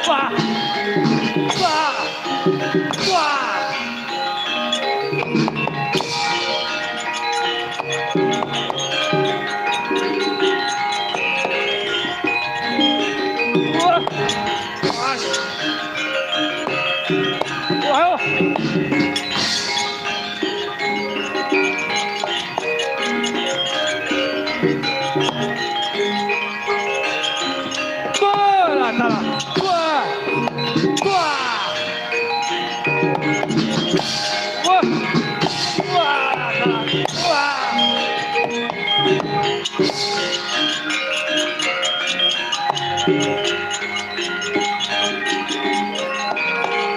Wah. Wah. Wah. Wah.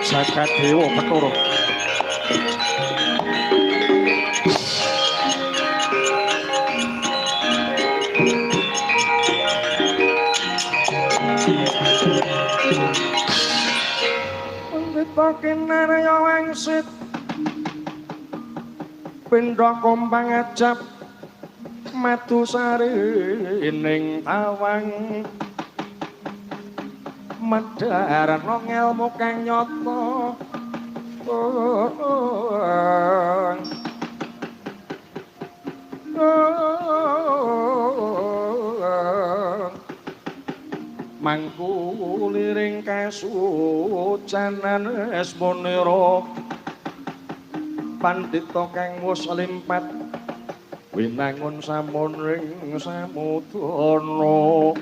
Jagat Dewa Bathara. Pandita kinarya wangsit pindha kompang ajab madu sari ning tawang medharana ngelmu kang nyata mangku liring kasucanan esmonira pandhita kang wus limpat winangun samun ring samudana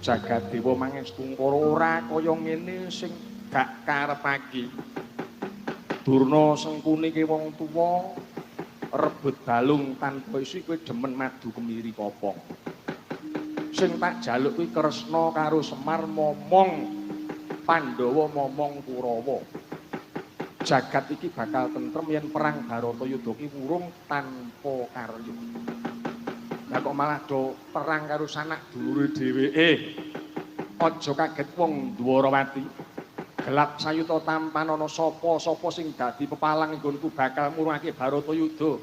Jagat Dewa mangestu para ora kaya ngene sing gak karepake Durna Sengkuni ki wong tuwa rebut balung tanpa isi kowe demen madu kemiri kopong sing tak jaluk kuwi Kresna karo Semar momong Pandhawa momong Kurawa jagat iki bakal tentrem yen perang Baratayuda ki wurung tanpa karya lah kok malah do perang karo sanak dulure dheweke aja kaget wong Dwarawati gelap sayuta tampan ana sapa sing dadi pepalang nggonku bakal ngurungake Baratayuda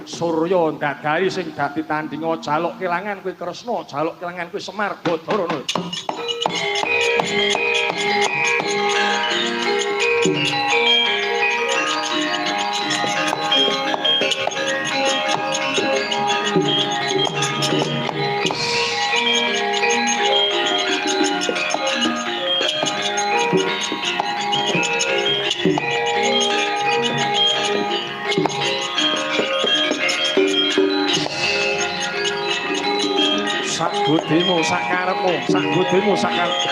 Surya ndadari sing dadi tandinga jaluk kelangan kowe Kresna jaluk kelangan kowe Semar Badarana sak budimu sak karepmu sak budimu sak karepmu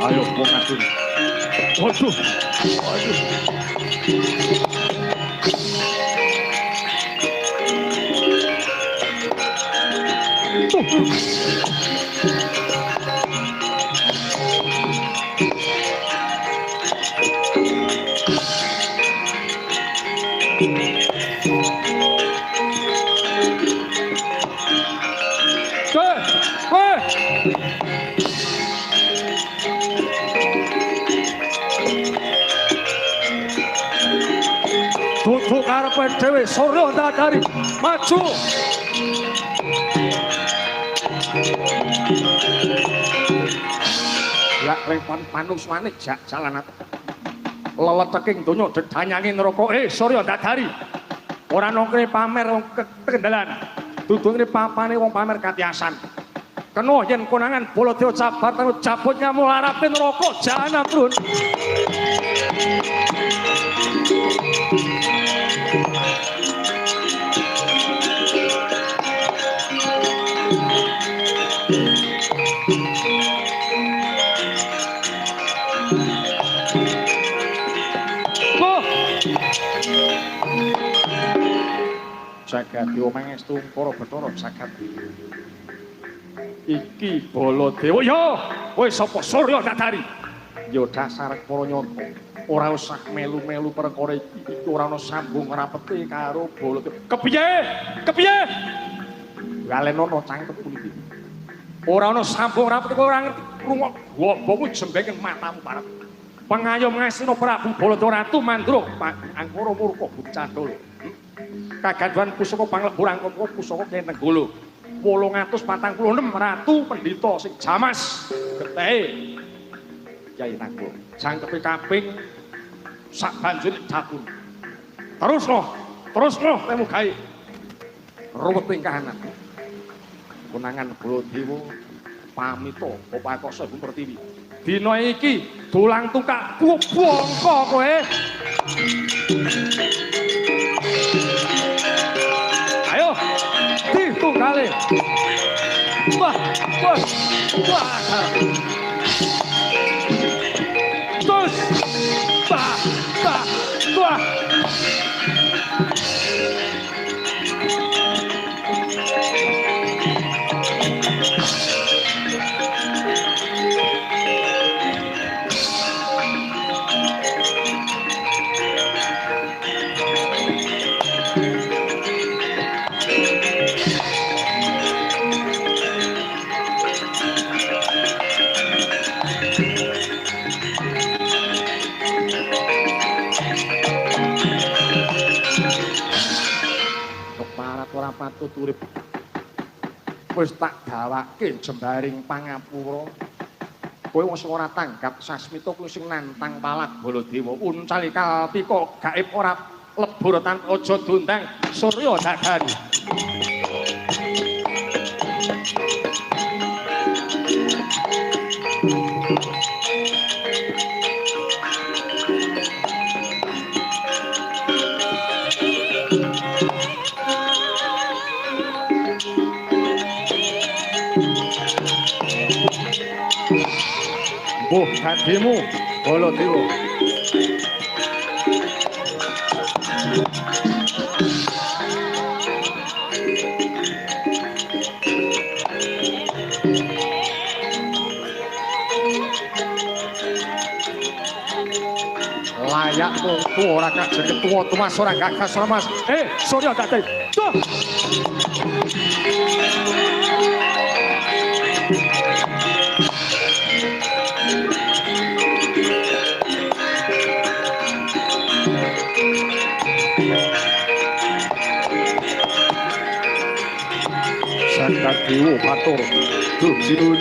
ayo wong adun waduh waduh Tutuk karepe dhewe Surya ndadari maju lak repan panus manik jak jalanat leleteking donya dedanyanging neraka Surya ndadari ora nongkre pamer wong kendalan dudune papane wong pamer katiasan kena yen konangan Baladewa cabar cabut nyamul arape neraka jahanam prun Jagat Dewa mangestu para Bathara Jagat iki Baladewa yo kowe sapa Surya Ndadari yo dasar para nyata ora usah melu-melu perkara iki ora ana sambung rapete karo Baladewa kepiye kepiye galenono cangkemmu iki Ora ana sambung rapet kowe ora ngerti. Rungok gobomu jembengen matamu parep. Pengayom ngastina Prabu Baladara Ratu Mandura Angkara Murka Bucandala. Kagaduhan pusaka panglebur angkara pusaka Kenenggala. 846 Ratu Pendhita sing jamas getehe Kyai Nanggola. Jangkepe kaping sak banjur jabun. Terusno temu gawe. Ruweting kahanan. Kunangan Baladewa pamita Upakasa Ibu Pertiwi. Dina iki dolang tungkak bongko kowe. Ayo, ditunggale. Wah. Terus. Wah. Ora patut urip. Wis tak gawake jembaring pangapura. Kowe wis ora tanggap sasmita kuwi sing nantang Palak Baladewa. Uncali kalpika gaib ora lebur tanpa aja dondang Surya Dadani. Oh, hatimu, Baladewa. Layak tuh ora kajen ketua Mas ora gagas ora Mas. Surya Dadani. Tuh. Sangkadewa matur duh sinuwun.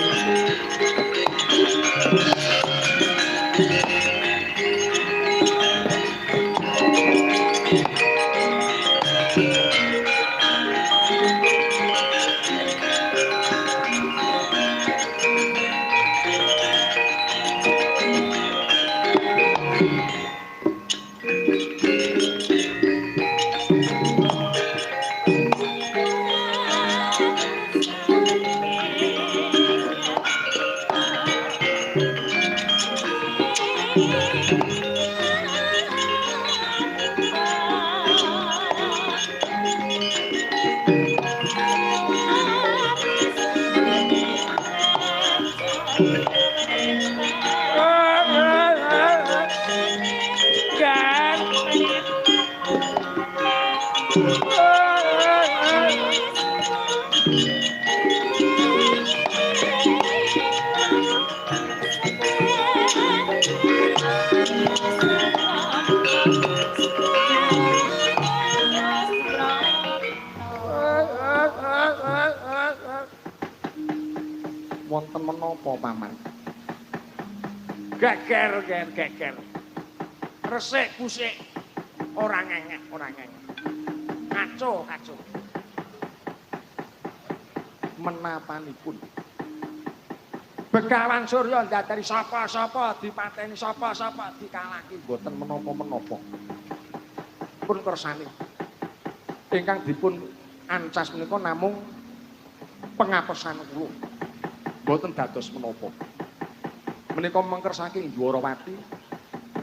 Wonten menapa paman? Geger. Resik kusik ora ngengek. Kaco. Menapanipun? Begawan Surya Dadani sapa dipateni sapa dikalaki mboten menapa-menapa. Pun kersane. Ingkang dipun ancas menika namung pengapesan kula. Mboten dados menapa. Menika mengker saking Dwarawati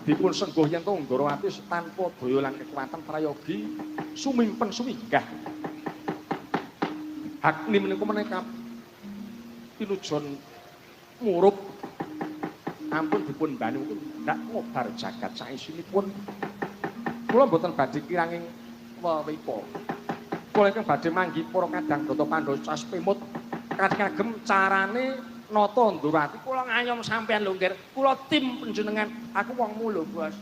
dipun sengguh yen to Dwarawati tanpa daya lan kekuatan prayogi sumimpen suminggah. Agni menika pinujon murup ampun dipun banyu ndak ngobar jagat saisinipun. Kula mboten badhe kiranging wewipa. Kula ingkang badhe manggi para kadang Brata Pandhawa sas pemut kagem carane nata Ndorowati kula ngayom sampean lho nggih. Kula tim panjenengan. Aku wongmu lho, Bos.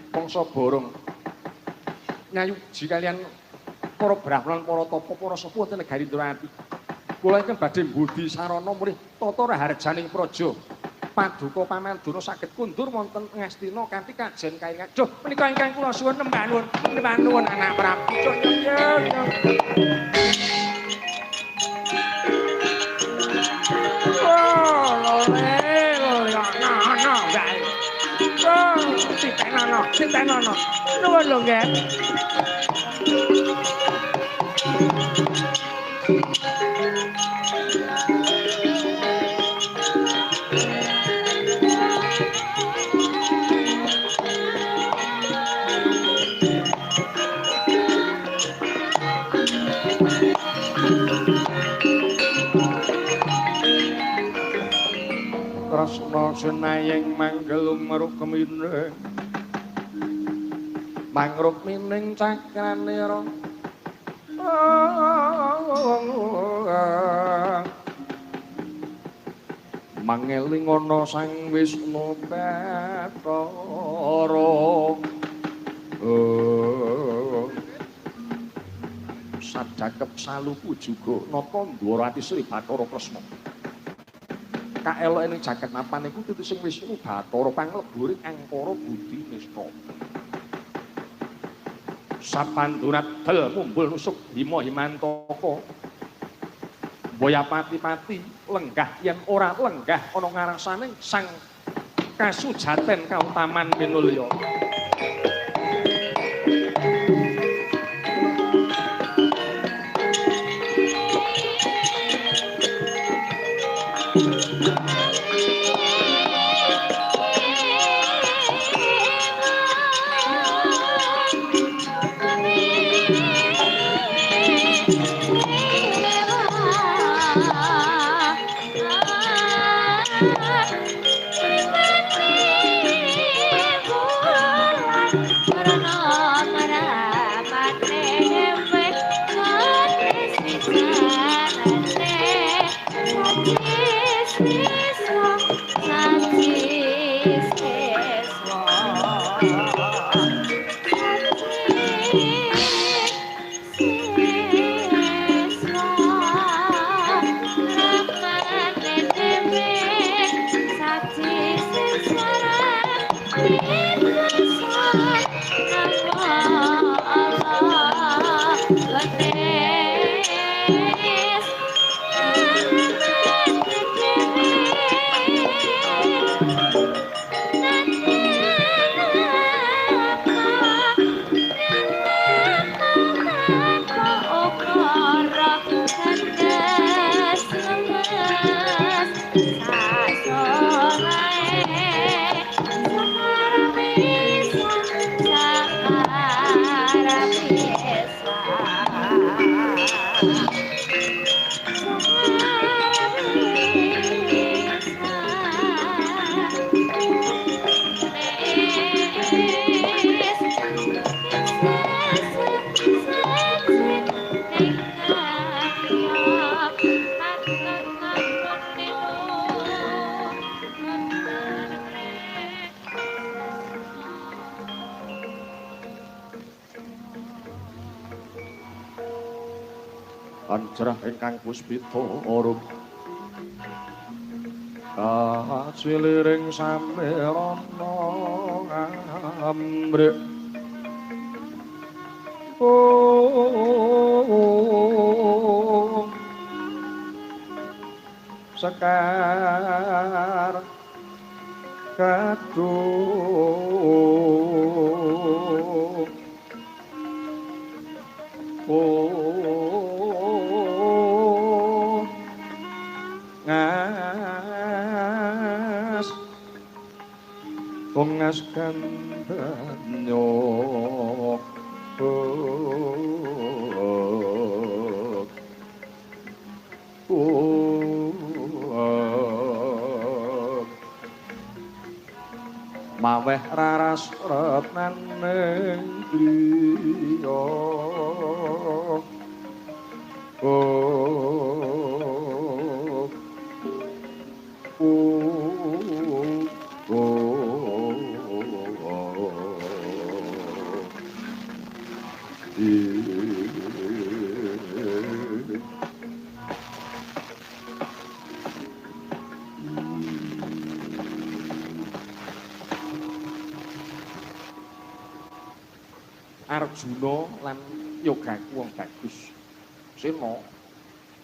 Bangsa borong. Nyayuji kalian para brahmana, para tapa, para sepuh ten negari Ndorowati. Kula ingkang badhe mbudi sarana mulih tata raharjaning praja. Paduka pamanduna saged kundur wonten Ngastina kanthi kajen kaingan. Duh, menika ingkang kula suwun nembah nuwun anak Prabu. Sintenono. Nuwun lho nggih. Tresna senayeng manggel marukmine mangrukmining cakranira mangeling ana Sang Wisnu Bathara sadakep saluku juga nata Ndorowati Sri Bathara Kresna kaeloke ning jagat mapan iku tutu Sing Wisnu Bathara pangleburing angkara budi nista sapandurat del mumbul nusuk Bima Himantaka boya pati-pati lenggah yen ora lenggah ana ngarsaning sang kasujaten kautaman minulya Anjrah ingkang puspita arum kaciliring samirana amrih sekar kadung ngas kandanyo maweh raras retnaning griya Arjuna lan yogaku wong bagus. Sena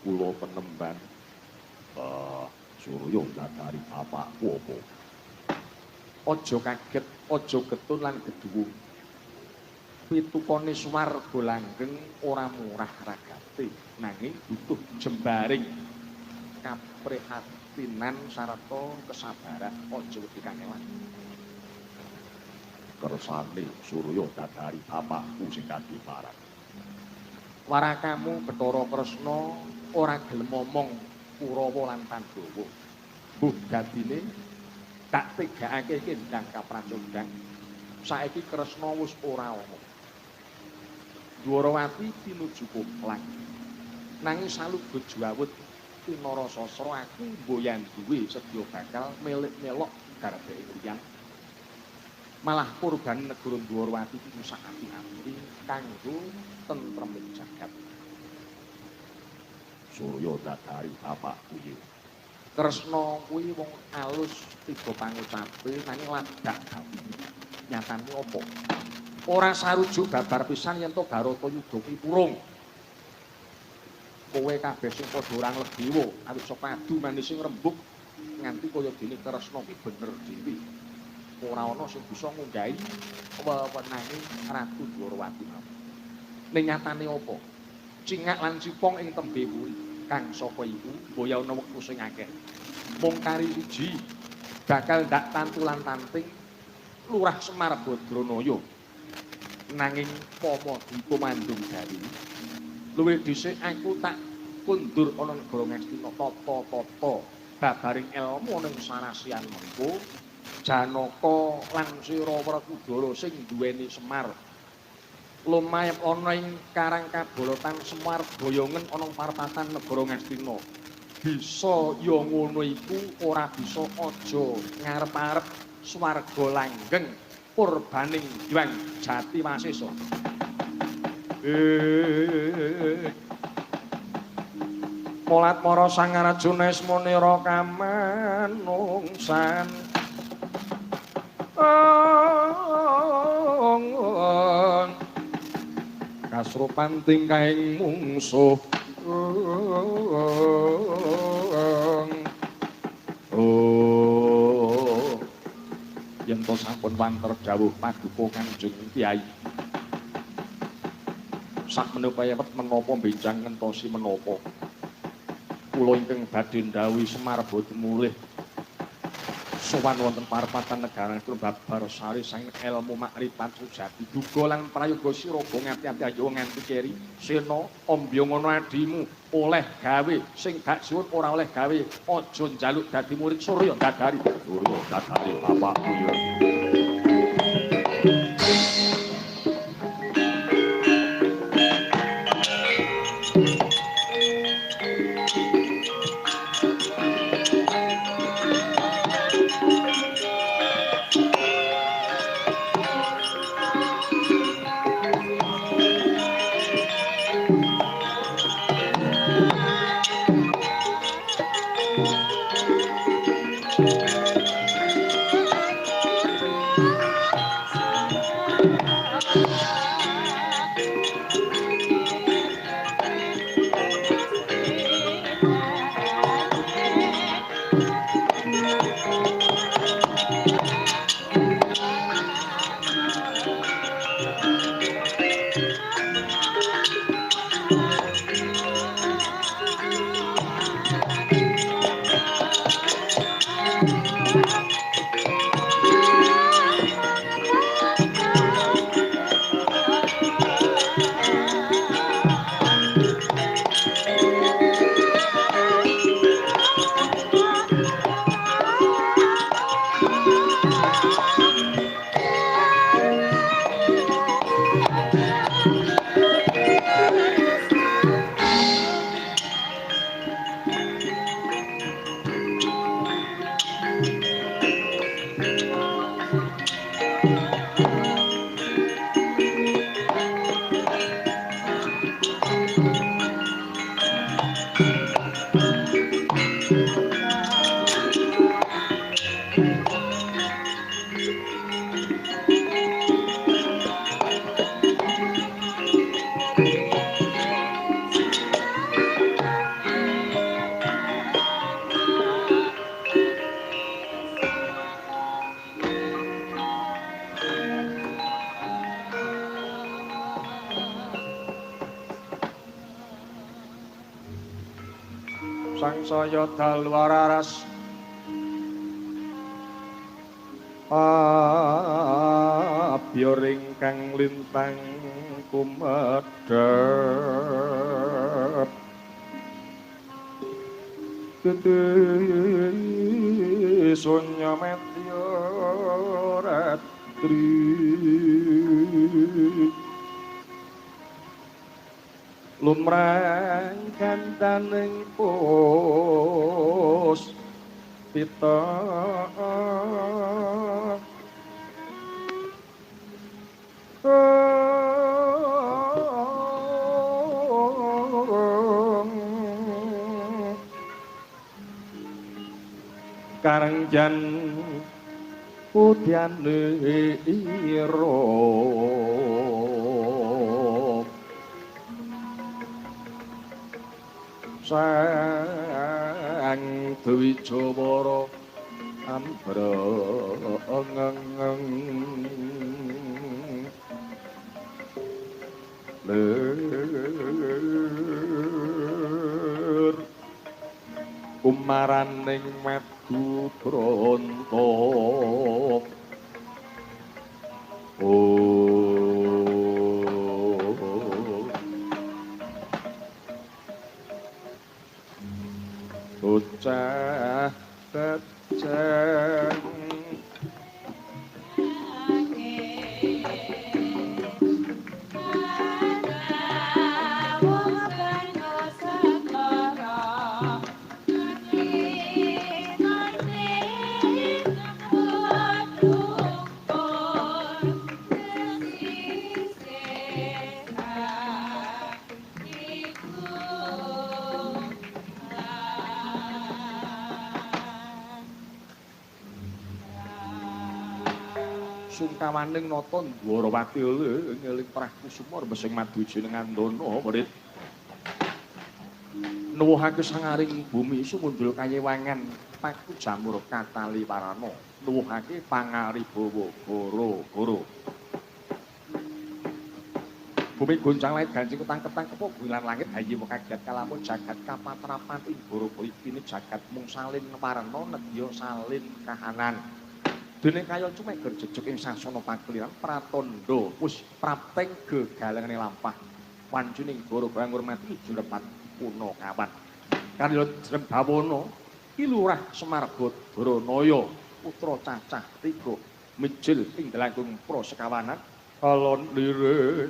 kula penemban Surya dadari bapakku apa? Aja kaget, aja getun lan geduwung. Pitukane swarga langgeng ora murah ragate, nanging butuh jembaring kaprihatinan sarta kesabaran. Aja wedi kangelan. Kersane Surya dadari bapakku sing kadiparan. Warakamu Bathara Kresna ora gelem momong Kurawa lan Pandhawa. Mbuh dadine tak tegakake kendang kapracondang. Saiki Kresna wis ora ana. Dwarawati pinuju Kuplang. Nanging saluga jawut Tinarasasra aku mboyan duwe sedya bakal melok garbeke liyang. Malah kurban negara Dwarawati iku sak ati-ati kanggo tentreming jagat. Surya dadari bapakku iki. Kresna kuwi wong alus tiga pangucape nanging ladak gawe. Nyatane apa? Ora sarujuk babar pisan yen to Baratayuda ki purung. Kowe kabeh sing padha ora nglebiwa awit saka adu manis sing rembug nganti kaya dene Kresna ki bener dhewe. Ora ana sing bisa ngundhahi wewenange Ratu Dwarawati. Ning nyatane apa? Cingak lan cipong ing tembe kuwi kang sapa iku boya ana wektu sing akeh. Mung kari siji bakal ndak tantulan tanting Lurah Semar Badranaya. Nanging pama dipomandung gawe. Luwih dhisik aku tak kundur ana negara Ngastina tata-tata babaring ilmu ning sarasian mengko Janaka lan Sira Werkudara sing duweni Semar lumayap ana ing Karang Kabolotan Semar Boyongen ana parpatan negara Ngastina. Bisa ya ngono iku ora bisa aja ngarep-arep swarga langgeng purbaning Hyang Jati Wasesa. Molat para Sang Arjuna Ismunira kamanungsan. Kasrupan tingkahing mungsuh. Yen to sampun wanter dawuh paduka Kanjeng Kyai. Sak menapa yewet menapa benjang ngentosi menapa. Kula ingkang badhe ndhawuhi Semar boten mulih sowan wonten parpatan negara babar sari sang ilmu makrifat sujati duga lan prayoga sira ngati-ati ayo nganti keri sena ombya ngono adimu oleh gawe sing gak suwun ora oleh gawe aja njaluk dadi murid Surya dadari bapakku ya. saya dalu araras biar ingkang lintang kumedhep gede sonya meteoratri lumrang gandaning pos pita karangjan udyane ira sang Dwijawara ambrengeng ler umaraning medu bronto bocah keceng sungkawaning nata Dwarawati ngeling Prabu Sumur besing madu jenengan dono murid nuwuhake sangaring bumi sumundul kayewangan paku jamur katali warana nuwuhake pangaribawa goro-goro bumi goncang langit gancing ketang-ketang kepo bulan langit hayi kaget kalamun jagat kapatrapan ing goro-goro iki jagat mung salin warna nedya salin kahanan dene kaya cuma gerjejeg ing sasana pakliran pratandha wis prapting gegalengane lampah wancuning goro-goro ngurmati jurepat Punakawan kanthi Jembawana iki lurah Semarga Dranaya putra cacah 3 mijil ing dalangkung prasekawanan alon lire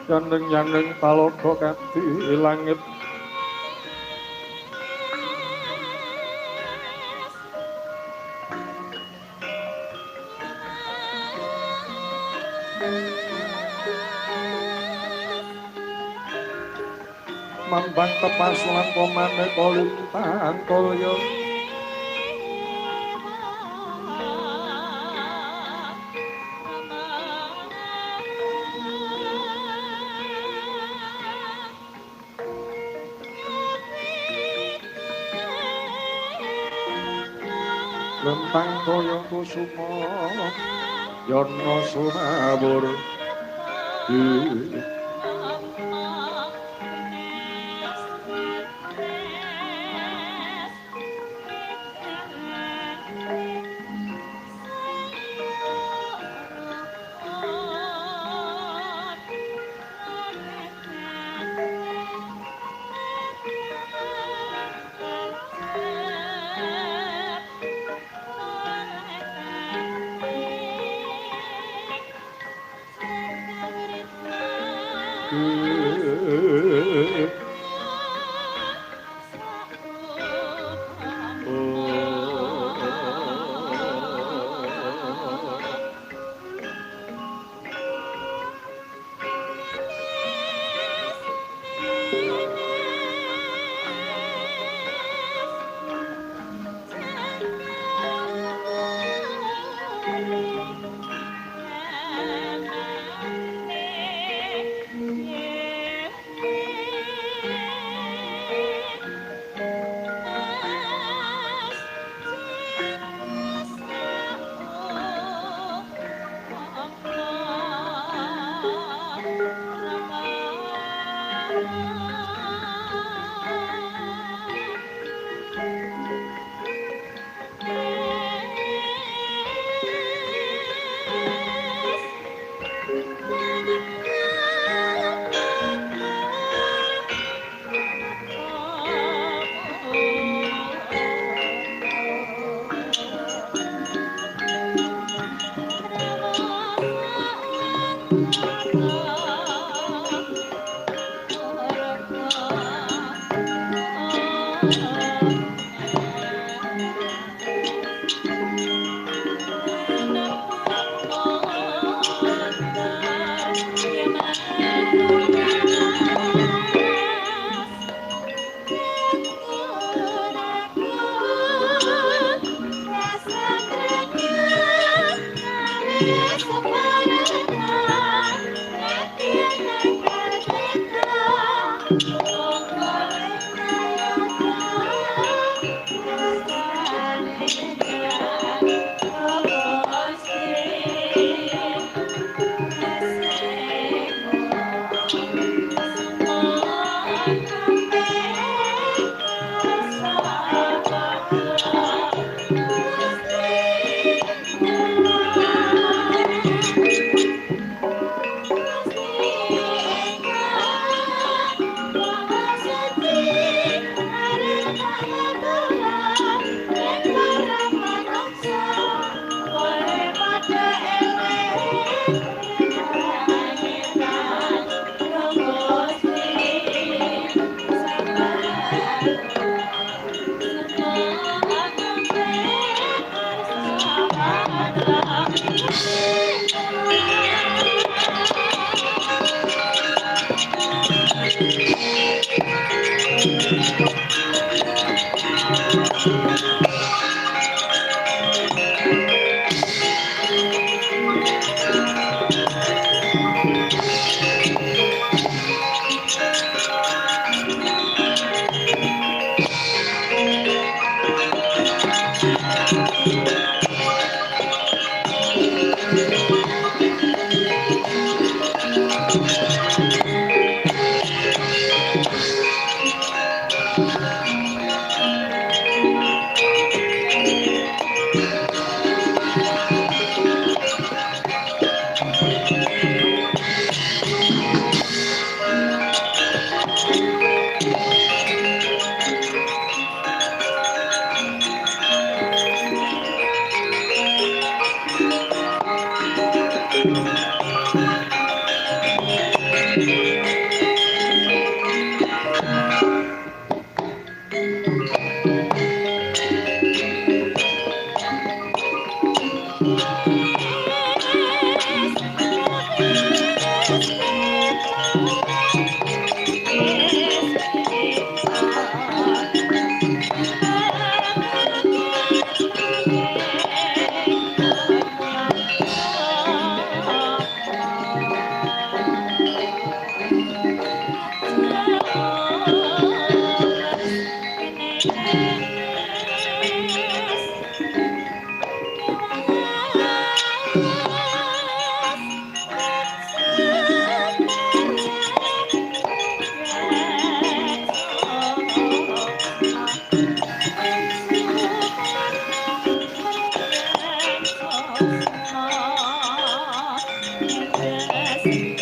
Yandeng-yandeng talaga kati langit mambang tepasulan pemane kolintang kolyo lempang koyo kusuma yana sunawur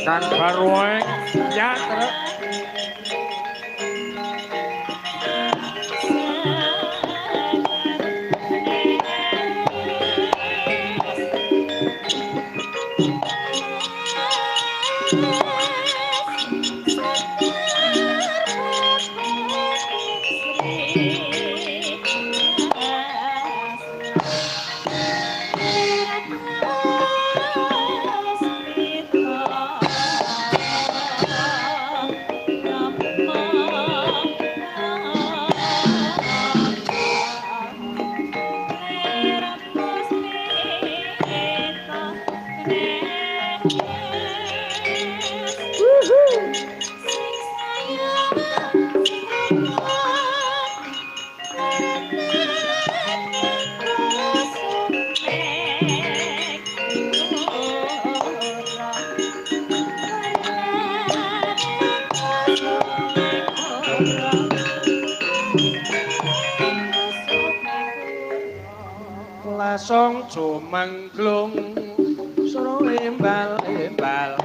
Kang Barwoeng nyatrep lasong jomangglung suruh embal-embal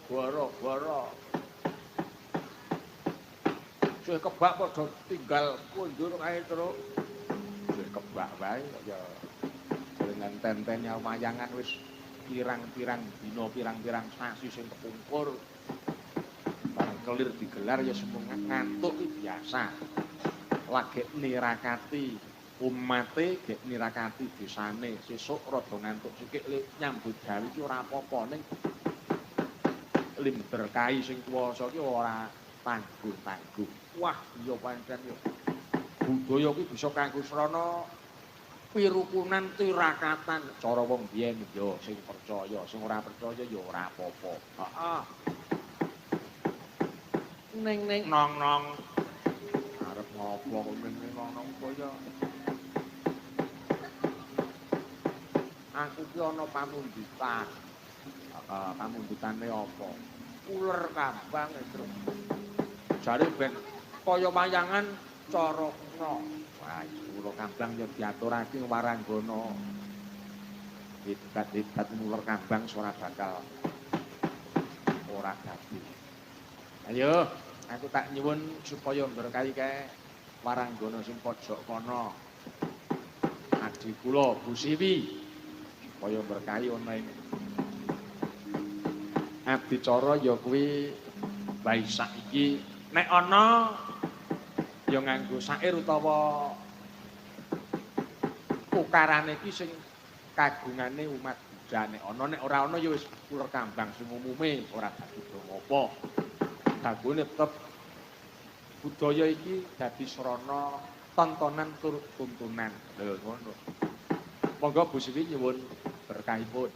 Gara-gara sing kebak padha tinggal kundur kae terus. Sing kebak wae ya dengan tentenya wayangan wis pirang-pirang dina pirang-pirang sasi sing kepungkur. Bareng kelir digelar ya semono ngantuk biasa. Lagi nirakati umate gek nirakati desane sesuk rada ngantuk sikik nyambut gawe iki ora apa-apa ning lim berkahi sing kuwasa ki ora tangguh-tangguh. Wah, iya pancen yo. Budaya ki bisa kanggo srana pirukunan tirakatan cara wong biyen yo sing percaya, sing ora percaya yo ora apa-apa. Heeh. Ning nong-nong arep ngopo kok ning nong-nong kaya aku ki ana pamundutan. Pamundutane apa? Uler kambang itu. Jare ben kaya wayangan cara kena. Wah, uler kambang ya diaturake waranggana. Hebat-hebat uler kambang ora bakal ora dadi. Ayo, aku tak nyuwun supaya berkahi kae waranggana sing pojok kono. Adi kula Bu Siwi supaya berkahi ana ing adicara ya kuwi Waisak iki nek ana ya nganggo syair utawa ukarane iki sing kagungane umat Buddha nek ana nek ora ana ya wis uler kambang sing umume ora dadi apa. Kagungane tetep budaya iki dadi srana tontonan tur tuntunan. Lho ngono. Monggo Bu Siwi nyuwun berkahipun.